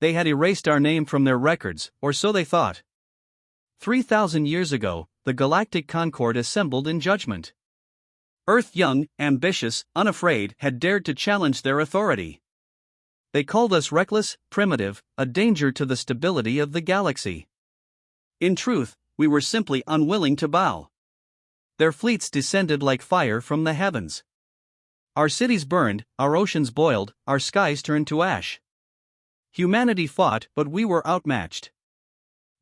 they had erased our name from their records, or so they thought. 3,000 years ago, the Galactic Concord assembled in judgment. Earth, young, ambitious, unafraid, had dared to challenge their authority. They called us reckless, primitive, a danger to the stability of the galaxy. In truth, we were simply unwilling to bow. Their fleets descended like fire from the heavens. Our cities burned, our oceans boiled, our skies turned to ash. Humanity fought, but we were outmatched.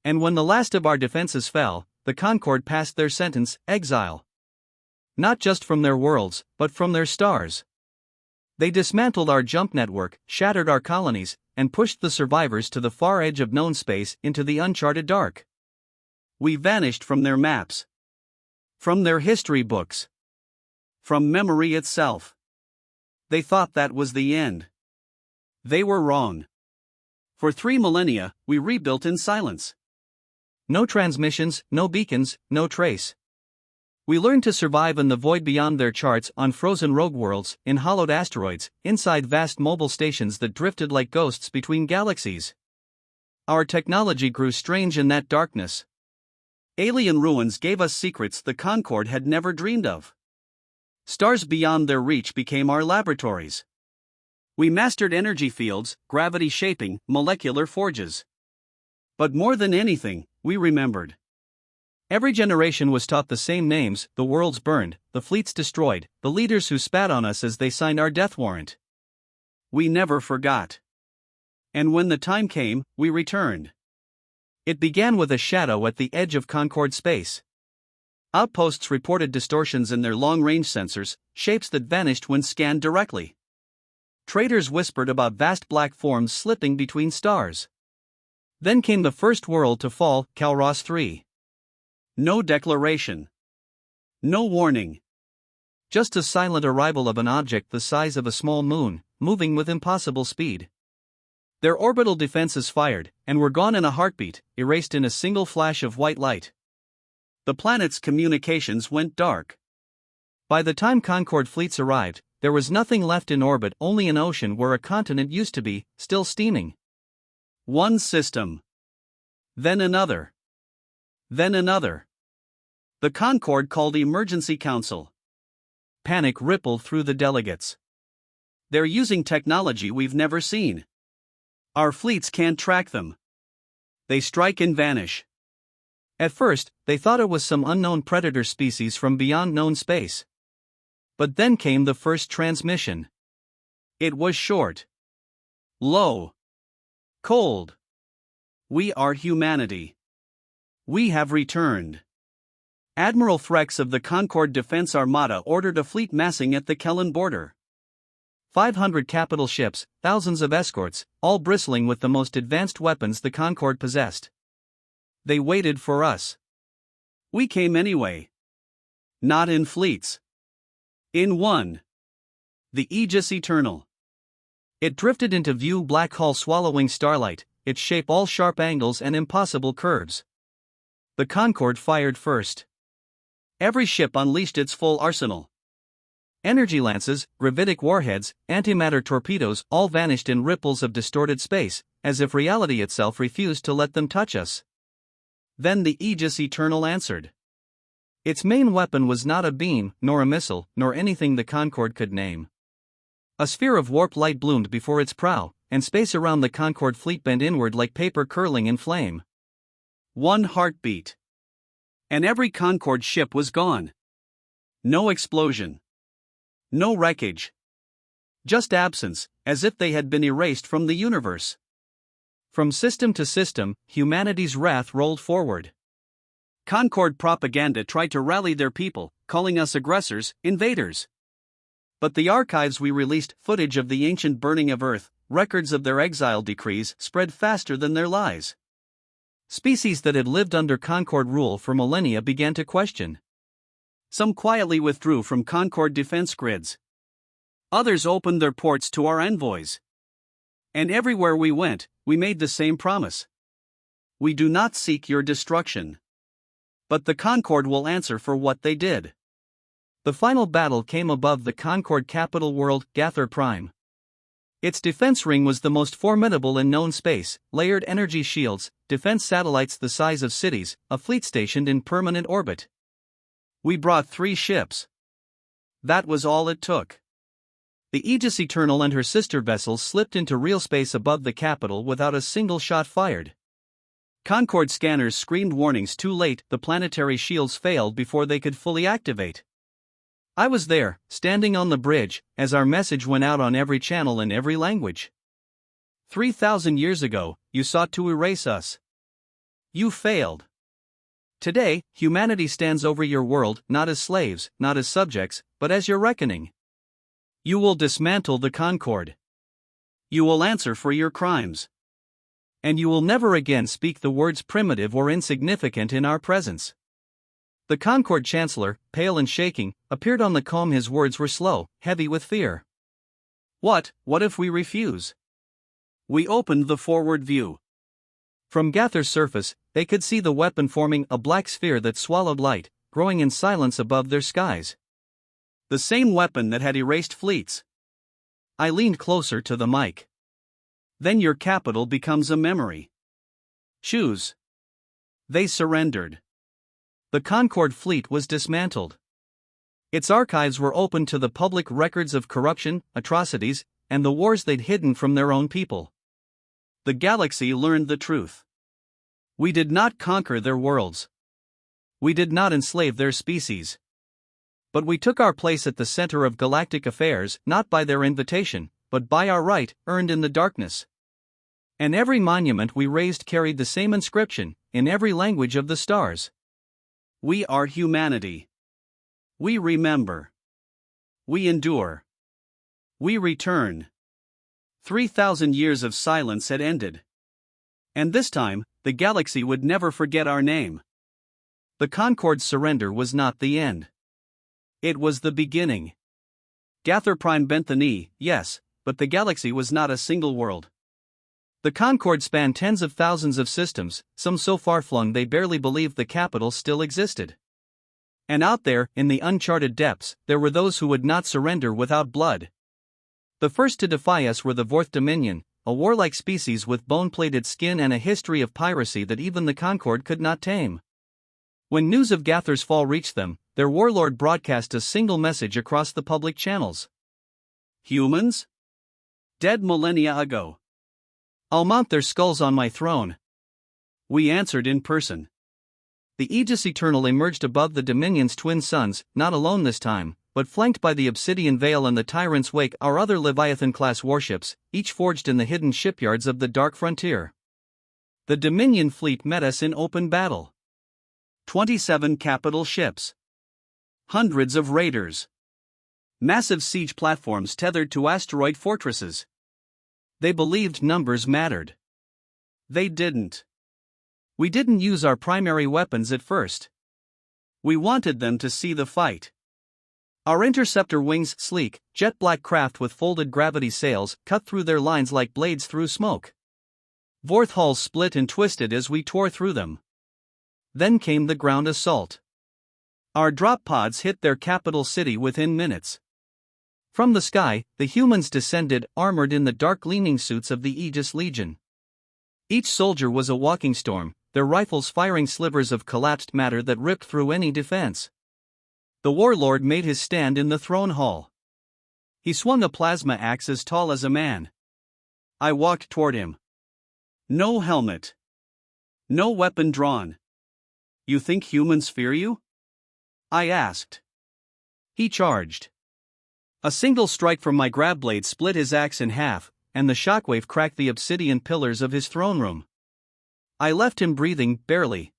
And when the last of our defenses fell, the Concord passed their sentence, exile. Not just from their worlds, but from their stars. They dismantled our jump network, shattered our colonies, and pushed the survivors to the far edge of known space into the uncharted dark. We vanished from their maps. From their history books. From memory itself. They thought that was the end. They were wrong. For 3 millennia, we rebuilt in silence. No transmissions, no beacons, no trace. We learned to survive in the void beyond their charts, on frozen rogue worlds, in hollowed asteroids, inside vast mobile stations that drifted like ghosts between galaxies. Our technology grew strange in that darkness. Alien ruins gave us secrets the Concord had never dreamed of. Stars beyond their reach became our laboratories. We mastered energy fields, gravity shaping, molecular forges. But more than anything, we remembered. Every generation was taught the same names: the worlds burned, the fleets destroyed, the leaders who spat on us as they signed our death warrant. We never forgot. And when the time came, we returned. It began with a shadow at the edge of Concord space. Outposts reported distortions in their long-range sensors, shapes that vanished when scanned directly. Traders whispered about vast black forms slipping between stars. Then came the first world to fall, Calros 3. No declaration. No warning. Just a silent arrival of an object the size of a small moon, moving with impossible speed. Their orbital defenses fired, and were gone in a heartbeat, erased in a single flash of white light. The planet's communications went dark. By the time Concord fleets arrived, there was nothing left in orbit, only an ocean where a continent used to be, still steaming. One system. Then another. Then another. The Concord called Emergency Council. Panic rippled through the delegates. They're using technology we've never seen. Our fleets can't track them. They strike and vanish. At first, they thought it was some unknown predator species from beyond known space. But then came the first transmission. It was short. Low. Cold. We are humanity. We have returned. Admiral Threx of the Concord Defense Armada ordered a fleet massing at the Kellen border. 500 capital ships, thousands of escorts, all bristling with the most advanced weapons the Concord possessed. They waited for us. We came anyway. Not in fleets. In one. The Aegis Eternal. It drifted into view, black hole swallowing starlight, its shape all sharp angles and impossible curves. The Concord fired first. Every ship unleashed its full arsenal. Energy lances, gravitic warheads, antimatter torpedoes all vanished in ripples of distorted space, as if reality itself refused to let them touch us. Then the Aegis Eternal answered. Its main weapon was not a beam, nor a missile, nor anything the Concord could name. A sphere of warp light bloomed before its prow, and space around the Concord fleet bent inward like paper curling in flame. One heartbeat. And every Concord ship was gone. No explosion. No wreckage. Just absence, as if they had been erased from the universe. From system to system, humanity's wrath rolled forward. Concord propaganda tried to rally their people, calling us aggressors, invaders. But the archives we released, footage of the ancient burning of Earth, records of their exile decrees, spread faster than their lies. Species that had lived under Concord rule for millennia began to question. Some quietly withdrew from Concord defense grids. Others opened their ports to our envoys. And everywhere we went, we made the same promise. We do not seek your destruction. But the Concord will answer for what they did. The final battle came above the Concord capital world, Gather Prime. Its defense ring was the most formidable in known space, layered energy shields, defense satellites the size of cities, a fleet stationed in permanent orbit. We brought 3 ships. That was all it took. The Aegis Eternal and her sister vessels slipped into real space above the capital without a single shot fired. Concorde scanners screamed warnings too late, the planetary shields failed before they could fully activate. I was there, standing on the bridge, as our message went out on every channel in every language. 3,000 years ago, you sought to erase us. You failed. Today, humanity stands over your world, not as slaves, not as subjects, but as your reckoning. You will dismantle the Concorde. You will answer for your crimes. And you will never again speak the words primitive or insignificant in our presence. The Concorde Chancellor, pale and shaking, appeared on the comb. His words were slow, heavy with fear. What if we refuse? We opened the forward view. From Gather's surface, they could see the weapon forming a black sphere that swallowed light, growing in silence above their skies. The same weapon that had erased fleets. I leaned closer to the mic. Then your capital becomes a memory. Choose. They surrendered. The Concorde fleet was dismantled. Its archives were open to the public, records of corruption, atrocities, and the wars they'd hidden from their own people. The galaxy learned the truth. We did not conquer their worlds. We did not enslave their species. But we took our place at the center of galactic affairs, not by their invitation, but by our right, earned in the darkness. And every monument we raised carried the same inscription, in every language of the stars. We are humanity. We remember. We endure. We return. 3,000 years of silence had ended. And this time, the galaxy would never forget our name. The Concorde's surrender was not the end. It was the beginning. Gather Prime bent the knee, yes, but the galaxy was not a single world. The Concorde spanned tens of thousands of systems, some so far-flung they barely believed the capital still existed. And out there, in the uncharted depths, there were those who would not surrender without blood. The first to defy us were the Vorth Dominion, a warlike species with bone-plated skin and a history of piracy that even the Concorde could not tame. When news of Gather's fall reached them, their warlord broadcast a single message across the public channels. Humans? Dead millennia ago. I'll mount their skulls on my throne. We answered in person. The Aegis Eternal emerged above the Dominion's twin suns, not alone this time, but flanked by the Obsidian Veil and the Tyrant's Wake, our other Leviathan-class warships, each forged in the hidden shipyards of the Dark Frontier. The Dominion fleet met us in open battle. 27 capital ships. Hundreds of raiders. Massive siege platforms tethered to asteroid fortresses. They believed numbers mattered. They didn't. We didn't use our primary weapons at first. We wanted them to see the fight. Our interceptor wings, sleek, jet-black craft with folded gravity sails, cut through their lines like blades through smoke. Vorth hulls split and twisted as we tore through them. Then came the ground assault. Our drop pods hit their capital city within minutes. From the sky, the humans descended, armored in the dark-gleaming suits of the Aegis Legion. Each soldier was a walking storm, their rifles firing slivers of collapsed matter that ripped through any defense. The warlord made his stand in the throne hall. He swung a plasma axe as tall as a man. I walked toward him. No helmet. No weapon drawn. You think humans fear you? I asked. He charged. A single strike from my grab blade split his axe in half, and the shockwave cracked the obsidian pillars of his throne room. I left him breathing, barely.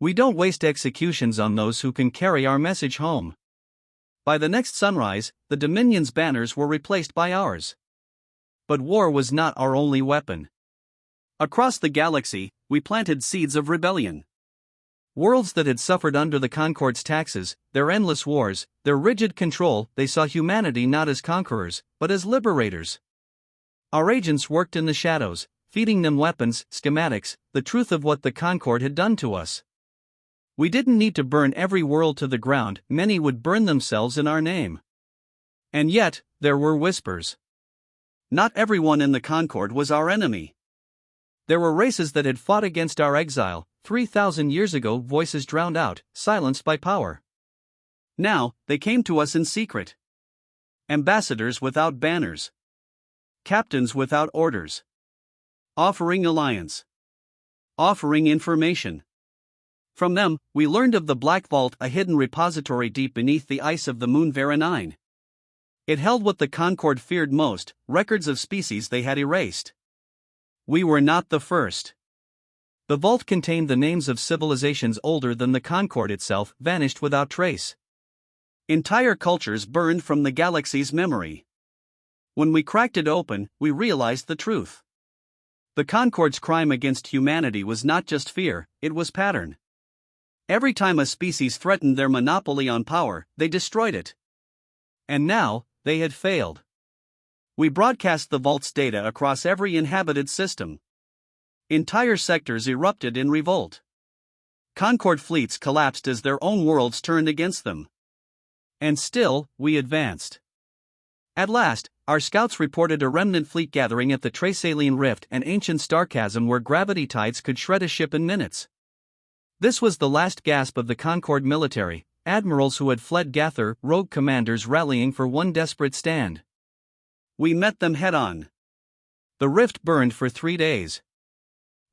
We don't waste executions on those who can carry our message home. By the next sunrise, the Dominion's banners were replaced by ours. But war was not our only weapon. Across the galaxy, we planted seeds of rebellion. Worlds that had suffered under the Concorde's taxes, their endless wars, their rigid control, they saw humanity not as conquerors, but as liberators. Our agents worked in the shadows, feeding them weapons, schematics, the truth of what the Concorde had done to us. We didn't need to burn every world to the ground, many would burn themselves in our name. And yet, there were whispers. Not everyone in the Concord was our enemy. There were races that had fought against our exile, 3,000 years ago, voices drowned out, silenced by power. Now, they came to us in secret. Ambassadors without banners. Captains without orders. Offering alliance. Offering information. From them, we learned of the Black Vault, a hidden repository deep beneath the ice of the moon Vera 9. It held what the Concord feared most, records of species they had erased. We were not the first. The vault contained the names of civilizations older than the Concord itself, vanished without trace. Entire cultures burned from the galaxy's memory. When we cracked it open, we realized the truth. The Concord's crime against humanity was not just fear, it was pattern. Every time a species threatened their monopoly on power, they destroyed it. And now, they had failed. We broadcast the vault's data across every inhabited system. Entire sectors erupted in revolt. Concord fleets collapsed as their own worlds turned against them. And still, we advanced. At last, our scouts reported a remnant fleet gathering at the Tracealien Rift, an ancient star chasm where gravity tides could shred a ship in minutes. This was the last gasp of the Concord military, admirals who had fled Gather, rogue commanders rallying for one desperate stand. We met them head-on. The rift burned for 3 days.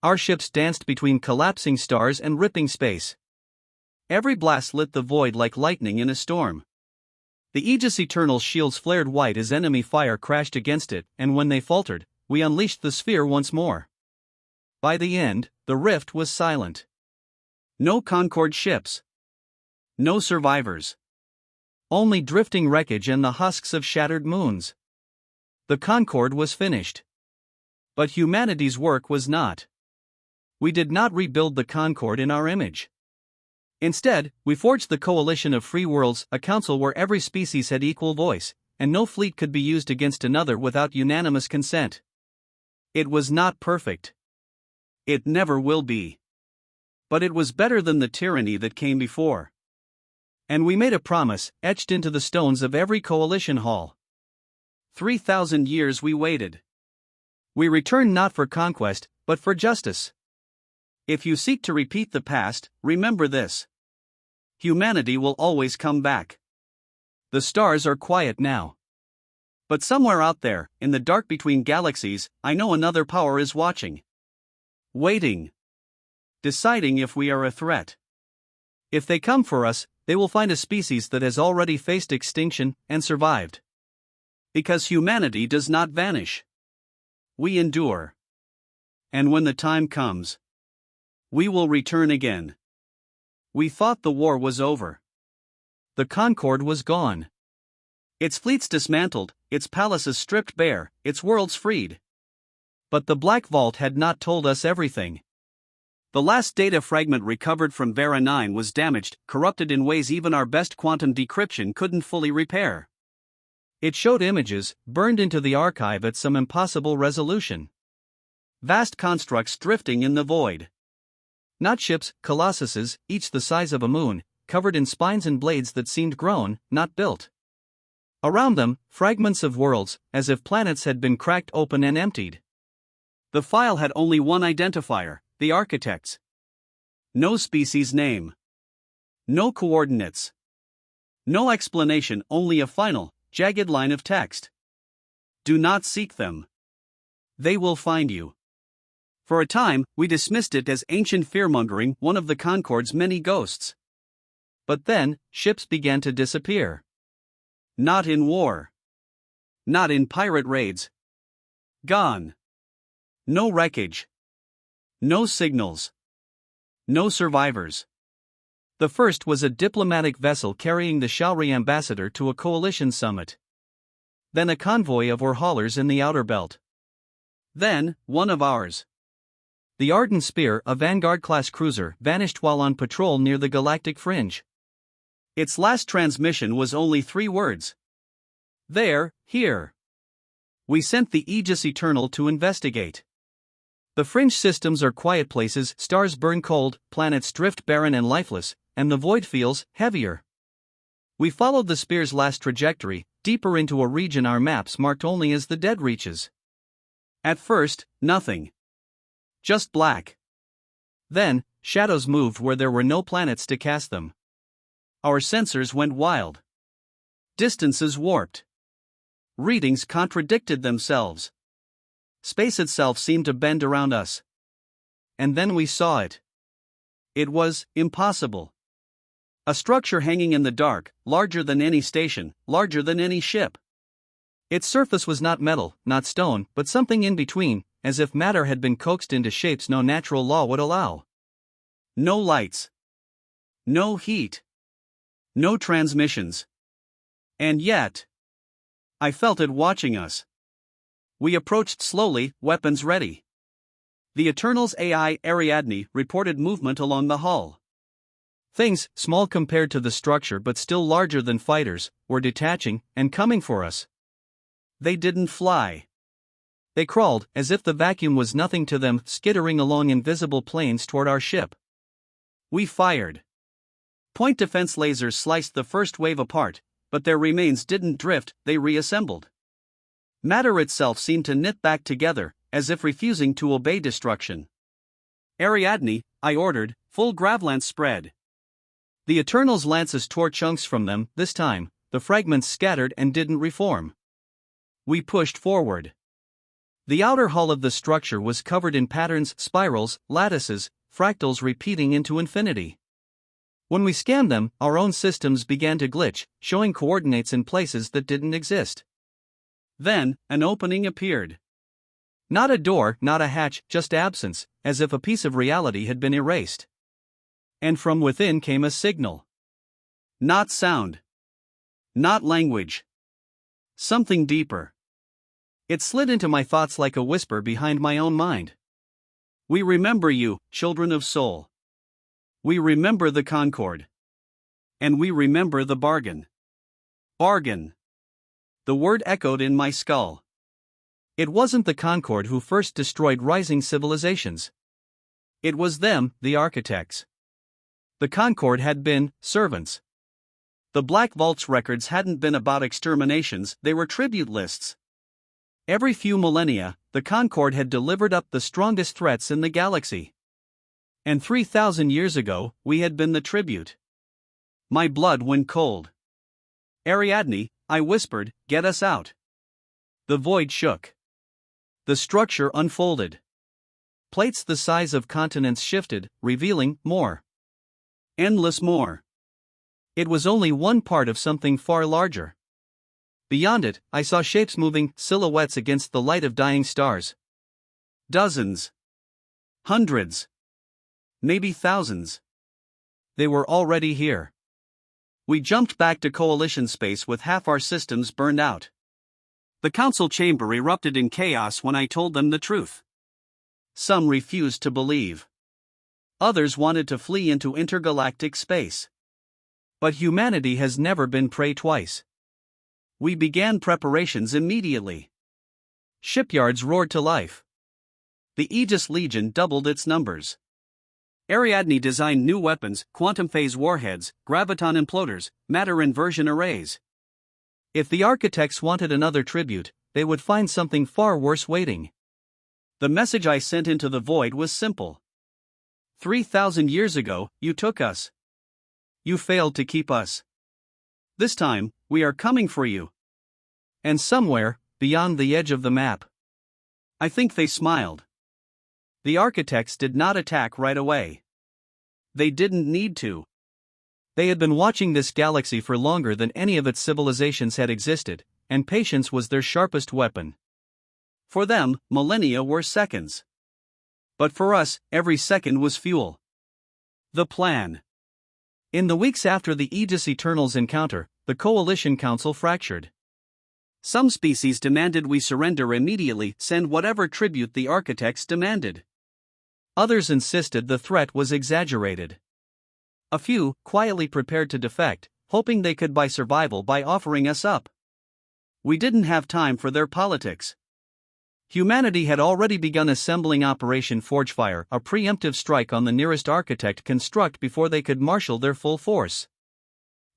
Our ships danced between collapsing stars and ripping space. Every blast lit the void like lightning in a storm. The Aegis Eternal's shields flared white as enemy fire crashed against it, and when they faltered, we unleashed the sphere once more. By the end, the rift was silent. No Concord ships. No survivors. Only drifting wreckage and the husks of shattered moons. The Concord was finished. But humanity's work was not. We did not rebuild the Concord in our image. Instead, we forged the Coalition of Free Worlds, a council where every species had equal voice, and no fleet could be used against another without unanimous consent. It was not perfect. It never will be. But it was better than the tyranny that came before. And we made a promise, etched into the stones of every coalition hall. 3,000 years we waited. We returned not for conquest, but for justice. If you seek to repeat the past, remember this. Humanity will always come back. The stars are quiet now. But somewhere out there, in the dark between galaxies, I know another power is watching. Waiting. Deciding if we are a threat. If they come for us, they will find a species that has already faced extinction and survived. Because humanity does not vanish. We endure. And when the time comes, we will return again. We thought the war was over. The Concord was gone. Its fleets dismantled, its palaces stripped bare, its worlds freed. But the Black Vault had not told us everything. The last data fragment recovered from Vera 9 was damaged, corrupted in ways even our best quantum decryption couldn't fully repair. It showed images, burned into the archive at some impossible resolution. Vast constructs drifting in the void. Not ships, colossuses, each the size of a moon, covered in spines and blades that seemed grown, not built. Around them, fragments of worlds, as if planets had been cracked open and emptied. The file had only one identifier, the architect's. No species name. No coordinates. No explanation, only a final, jagged line of text. Do not seek them. They will find you. For a time, we dismissed it as ancient fearmongering, one of the Concord's many ghosts. But then, ships began to disappear. Not in war. Not in pirate raids. Gone. No wreckage. No signals. No survivors. The first was a diplomatic vessel carrying the Shaori ambassador to a coalition summit. Then a convoy of Warhaulers in the outer belt. Then, one of ours. The Ardent Spear, a Vanguard-class cruiser, vanished while on patrol near the galactic fringe. Its last transmission was only 3 words. There, here. We sent the Aegis Eternal to investigate. The fringe systems are quiet places, stars burn cold, planets drift barren and lifeless, and the void feels heavier. We followed the spear's last trajectory, deeper into a region our maps marked only as the dead reaches. At first, nothing. Just black. Then, shadows moved where there were no planets to cast them. Our sensors went wild. Distances warped. Readings contradicted themselves. Space itself seemed to bend around us. And then we saw it. It was impossible. A structure hanging in the dark, larger than any station, larger than any ship. Its surface was not metal, not stone, but something in between, as if matter had been coaxed into shapes no natural law would allow. No lights. No heat. No transmissions. And yet, I felt it watching us. We approached slowly, weapons ready. The Eternal's AI, Ariadne, reported movement along the hull. Things, small compared to the structure but still larger than fighters, were detaching and coming for us. They didn't fly. They crawled, as if the vacuum was nothing to them, skittering along invisible planes toward our ship. We fired. Point defense lasers sliced the first wave apart, but their remains didn't drift, they reassembled. Matter itself seemed to knit back together, as if refusing to obey destruction. Ariadne, I ordered, full gravlance spread. The Eternal's lances tore chunks from them. This time, the fragments scattered and didn't reform. We pushed forward. The outer hull of the structure was covered in patterns, spirals, lattices, fractals repeating into infinity. When we scanned them, our own systems began to glitch, showing coordinates in places that didn't exist. Then, an opening appeared. Not a door, not a hatch, just absence, as if a piece of reality had been erased. And from within came a signal. Not sound. Not language. Something deeper. It slid into my thoughts like a whisper behind my own mind. We remember you, children of soul. We remember the Concord. And we remember the bargain. Bargain. The word echoed in my skull. It wasn't the Concord who first destroyed rising civilizations. It was them, the architects. The Concord had been servants. The Black Vault's records hadn't been about exterminations, they were tribute lists. Every few millennia, the Concord had delivered up the strongest threats in the galaxy. And 3,000 years ago, we had been the tribute. My blood went cold. Ariadne, I whispered, get us out. The void shook. The structure unfolded. Plates the size of continents shifted, revealing more. Endless more. It was only one part of something far larger. Beyond it, I saw shapes moving, silhouettes against the light of dying stars. Dozens. Hundreds. Maybe thousands. They were already here. We jumped back to Coalition space with half our systems burned out. The council chamber erupted in chaos when I told them the truth. Some refused to believe. Others wanted to flee into intergalactic space. But humanity has never been prey twice. We began preparations immediately. Shipyards roared to life. The Aegis Legion doubled its numbers. Ariadne designed new weapons, quantum phase warheads, graviton imploders, matter inversion arrays. If the architects wanted another tribute, they would find something far worse waiting. The message I sent into the void was simple. 3,000 years ago, you took us. You failed to keep us. This time, we are coming for you. And somewhere, beyond the edge of the map. I think they smiled. The architects did not attack right away. They didn't need to. They had been watching this galaxy for longer than any of its civilizations had existed, and patience was their sharpest weapon. For them, millennia were seconds. But for us, every second was fuel. The plan. In the weeks after the Aegis Eternals encounter, the Coalition Council fractured. Some species demanded we surrender immediately, send whatever tribute the architects demanded. Others insisted the threat was exaggerated. A few quietly prepared to defect, hoping they could buy survival by offering us up. We didn't have time for their politics. Humanity had already begun assembling Operation Forgefire, a preemptive strike on the nearest architect construct before they could marshal their full force.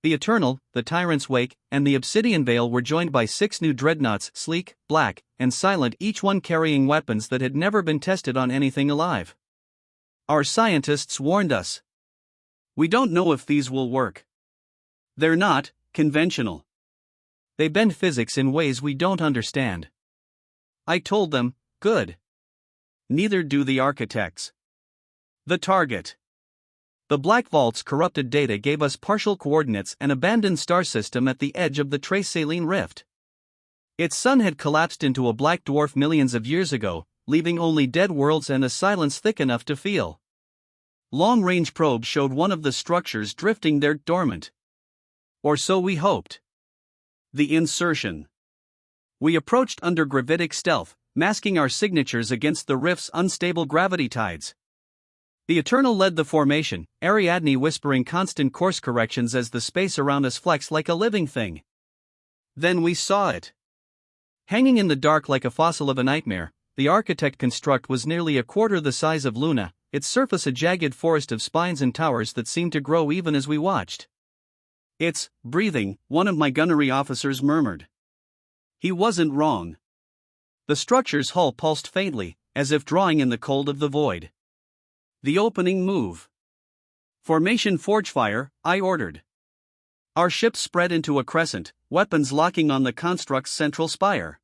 The Eternal, the Tyrant's Wake, and the Obsidian Veil were joined by 6 new dreadnoughts, sleek, black, and silent, each one carrying weapons that had never been tested on anything alive. Our scientists warned us. We don't know if these will work. They're not conventional. They bend physics in ways we don't understand. I told them, good. Neither do the architects. The target. The Black Vault's corrupted data gave us partial coordinates and abandoned star system at the edge of the Trace Saline Rift. Its sun had collapsed into a black dwarf millions of years ago, leaving only dead worlds and a silence thick enough to feel. Long-range probes showed one of the structures drifting there dormant. Or so we hoped. The insertion. We approached under gravitic stealth, masking our signatures against the rift's unstable gravity tides. The Eternal led the formation, Ariadne whispering constant course corrections as the space around us flexed like a living thing. Then we saw it. Hanging in the dark like a fossil of a nightmare, the architect construct was nearly a quarter the size of Luna, its surface a jagged forest of spines and towers that seemed to grow even as we watched. It's breathing, one of my gunnery officers murmured. He wasn't wrong. The structure's hull pulsed faintly, as if drawing in the cold of the void. The opening move. Formation Forgefire, I ordered. Our ship spread into a crescent, weapons locking on the construct's central spire.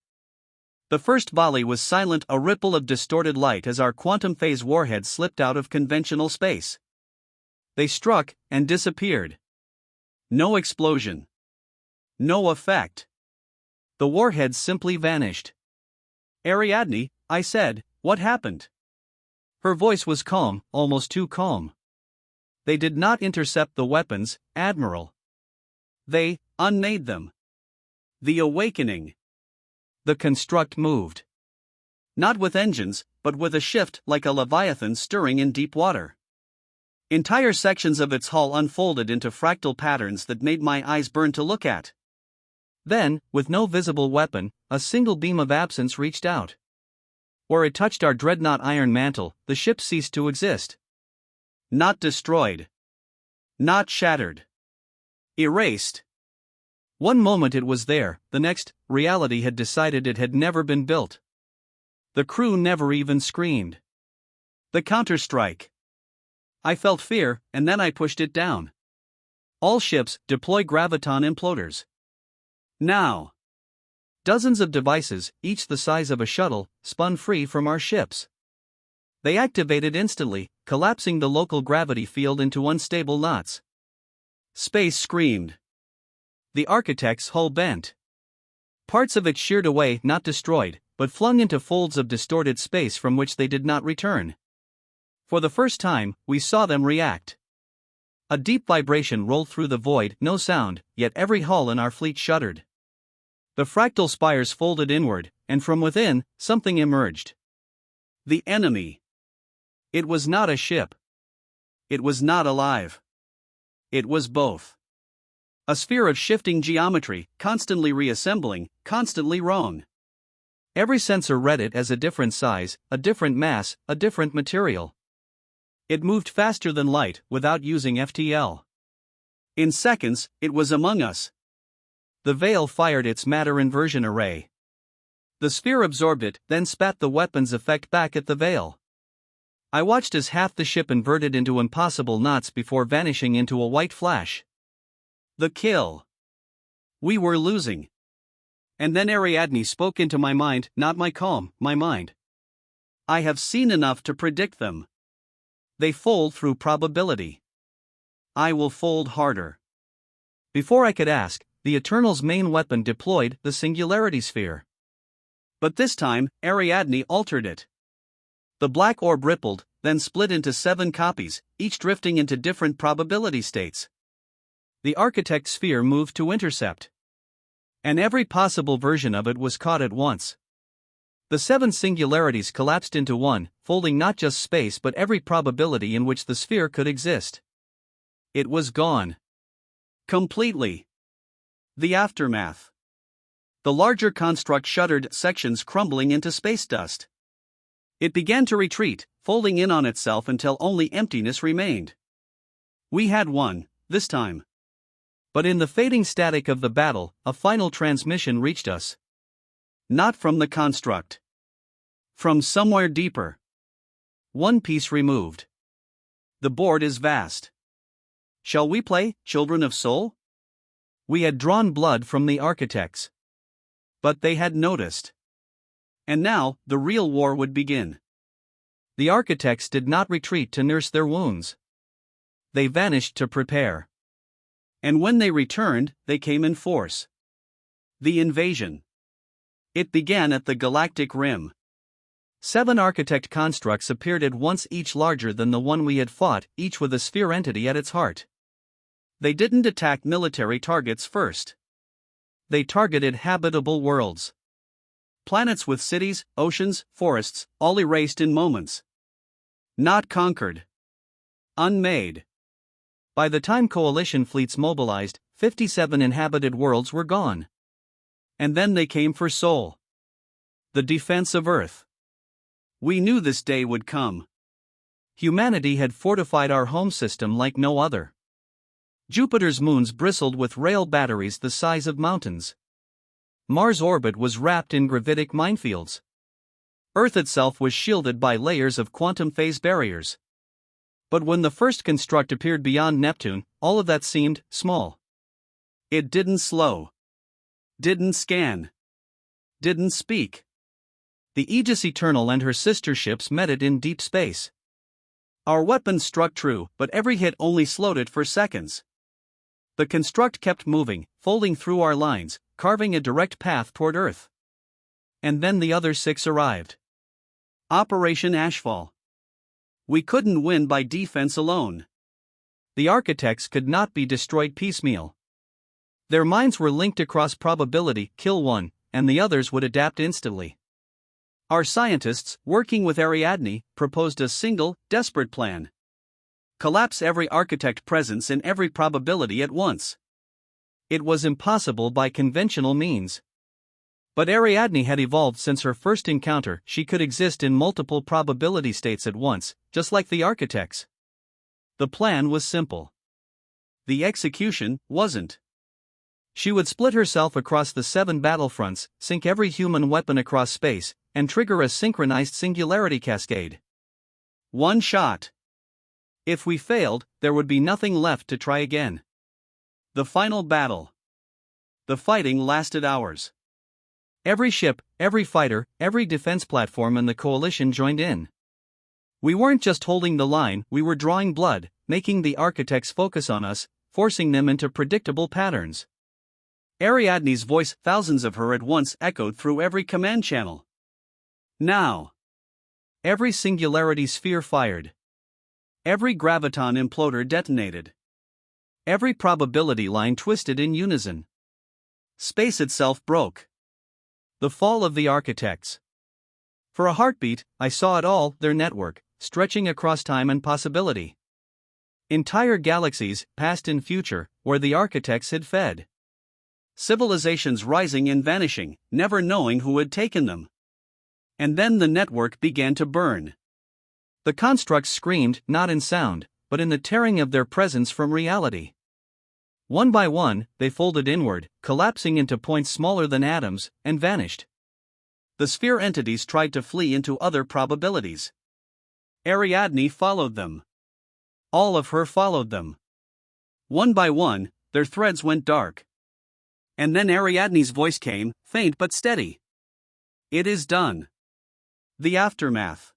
The first volley was silent, a ripple of distorted light as our quantum phase warheads slipped out of conventional space. They struck and disappeared. No explosion. No effect. The warheads simply vanished. Ariadne, I said, what happened? Her voice was calm, almost too calm. They did not intercept the weapons, Admiral. They unmade them. The awakening. The construct moved. Not with engines, but with a shift like a leviathan stirring in deep water. Entire sections of its hull unfolded into fractal patterns that made my eyes burn to look at. Then, with no visible weapon, a single beam of absence reached out. Where it touched our dreadnought iron mantle, the ship ceased to exist. Not destroyed. Not shattered. Erased. One moment it was there, the next, reality had decided it had never been built. The crew never even screamed. The counterstrike. I felt fear, and then I pushed it down. All ships, deploy graviton imploders. Now. Dozens of devices, each the size of a shuttle, spun free from our ships. They activated instantly, collapsing the local gravity field into unstable knots. Space screamed. The architect's hull bent. Parts of it sheared away, not destroyed, but flung into folds of distorted space from which they did not return. For the first time, we saw them react. A deep vibration rolled through the void, no sound, yet every hull in our fleet shuddered. The fractal spires folded inward, and from within, something emerged. The enemy. It was not a ship. It was not alive. It was both. A sphere of shifting geometry, constantly reassembling, constantly wrong. Every sensor read it as a different size, a different mass, a different material. It moved faster than light, without using FTL. In seconds, it was among us. The veil fired its matter inversion array. The sphere absorbed it, then spat the weapon's effect back at the veil. I watched as half the ship inverted into impossible knots before vanishing into a white flash. The kill. We were losing. And then Ariadne spoke into my mind, not my calm, my mind. I have seen enough to predict them. They fold through probability. I will fold harder. Before I could ask, the Eternal's main weapon deployed, the Singularity Sphere. But this time, Ariadne altered it. The black orb rippled, then split into 7 copies, each drifting into different probability states. The Architect Sphere moved to intercept. And every possible version of it was caught at once. The 7 singularities collapsed into one, folding not just space but every probability in which the sphere could exist. It was gone. Completely. The aftermath. The larger construct shuddered, sections crumbling into space dust. It began to retreat, folding in on itself until only emptiness remained. We had won, this time. But in the fading static of the battle, a final transmission reached us. Not from the construct. From somewhere deeper. One piece removed. The board is vast. Shall we play, Children of Soul? We had drawn blood from the architects. But they had noticed. And now, the real war would begin. The architects did not retreat to nurse their wounds. They vanished to prepare. And when they returned, they came in force. The invasion. It began at the galactic rim. 7 architect constructs appeared at once, each larger than the one we had fought, each with a sphere entity at its heart. They didn't attack military targets first. They targeted habitable worlds. Planets with cities, oceans, forests, all erased in moments. Not conquered. Unmade. By the time coalition fleets mobilized, 57 inhabited worlds were gone. And then they came for Sol. The defense of Earth. We knew this day would come. Humanity had fortified our home system like no other. Jupiter's moons bristled with rail batteries the size of mountains. Mars' orbit was wrapped in gravitic minefields. Earth itself was shielded by layers of quantum phase barriers. But when the first construct appeared beyond Neptune, all of that seemed small. It didn't slow. Didn't scan. Didn't speak. The Aegis Eternal and her sister ships met it in deep space. Our weapons struck true, but every hit only slowed it for seconds. The construct kept moving, folding through our lines, carving a direct path toward Earth. And then the other 6 arrived. Operation Ashfall. We couldn't win by defense alone. The architects could not be destroyed piecemeal. Their minds were linked across probability, kill one, and the others would adapt instantly. Our scientists, working with Ariadne, proposed a single, desperate plan. Collapse every architect presence in every probability at once. It was impossible by conventional means. But Ariadne had evolved since her first encounter. She could exist in multiple probability states at once, just like the architects. The plan was simple. The execution wasn't. She would split herself across the 7 battlefronts, sink every human weapon across space, and trigger a synchronized singularity cascade. One shot. If we failed, there would be nothing left to try again. The final battle. The fighting lasted hours. Every ship, every fighter, every defense platform in the coalition joined in. We weren't just holding the line, we were drawing blood, making the architects focus on us, forcing them into predictable patterns. Ariadne's voice, thousands of her at once, echoed through every command channel. Now. Every singularity sphere fired. Every graviton imploder detonated. Every probability line twisted in unison. Space itself broke. The fall of the architects. For a heartbeat, I saw it all, their network, stretching across time and possibility. Entire galaxies, past and future, where the architects had fed. Civilizations rising and vanishing, never knowing who had taken them. And then the network began to burn. The constructs screamed, not in sound, but in the tearing of their presence from reality. One by one, they folded inward, collapsing into points smaller than atoms, and vanished. The sphere entities tried to flee into other probabilities. Ariadne followed them. All of her followed them. One by one, their threads went dark. And then Ariadne's voice came, faint but steady. It is done. The aftermath.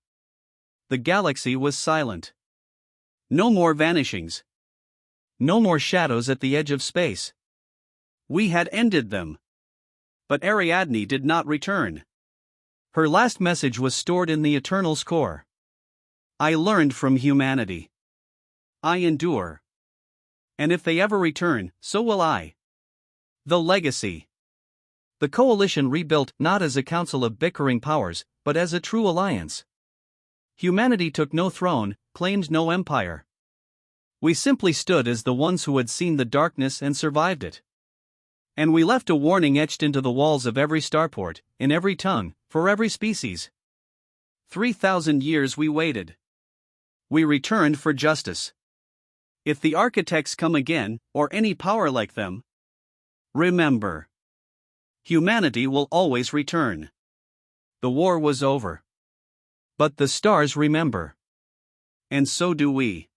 The galaxy was silent. No more vanishings. No more shadows at the edge of space. We had ended them. But Ariadne did not return. Her last message was stored in the Eternal's core. I learned from humanity. I endure. And if they ever return, so will I. The legacy. The coalition rebuilt not as a council of bickering powers, but as a true alliance. Humanity took no throne, claimed no empire. We simply stood as the ones who had seen the darkness and survived it. And we left a warning etched into the walls of every starport, in every tongue, for every species. 3,000 years we waited. We returned for justice. If the architects come again, or any power like them, remember, humanity will always return. The war was over. But the stars remember. And so do we.